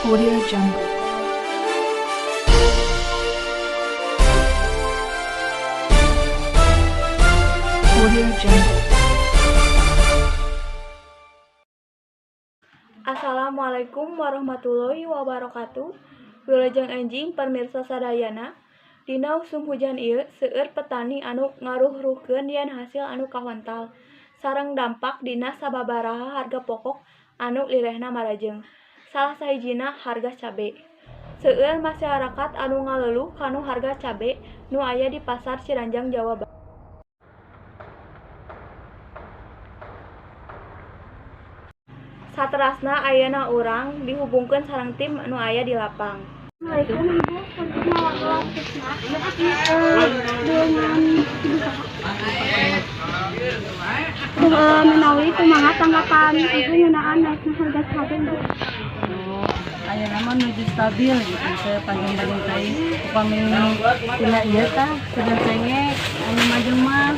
Audio Jungle. Audio Jungle. Assalamualaikum warahmatullahi wabarakatuh. Wilujeng enjing permirsa sadayana. Dina usum hujan ieu seueur petani anu ngaruhruhkeun yen hasil anu kahontal sareng dampak dina sababaraha harga pokok anu lirehna marajeng. Salah sahijina harga cabe. Seueur masyarakat anu ngaluluh kanu harga cabe nu aya di Pasar Ciranjang Jawa Barat. Saterasna ayeuna urang dihubungkeun sareng tim anu aya di lapang. Assalamualaikum Ibu, untuk mewakili dengan menawi kumaha tanggapan Ibu ngeunaan naiknya harga cabai Bu? Ayeuna mah nuju stabil gitu sepanjang teh upami tina ieu tah sedang cengek anu maju mah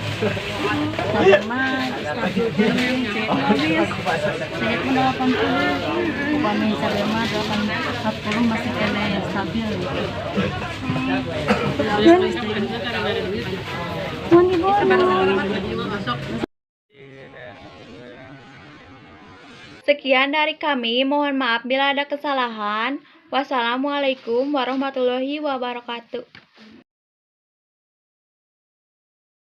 stabil mah stabil cengek cengek mah 80 upami stabil mah 40 masih kena yang stabil gitu. Mun Ibu Sekian dari kami, mohon maaf bila ada kesalahan. Wassalamualaikum warahmatullahi wabarakatuh.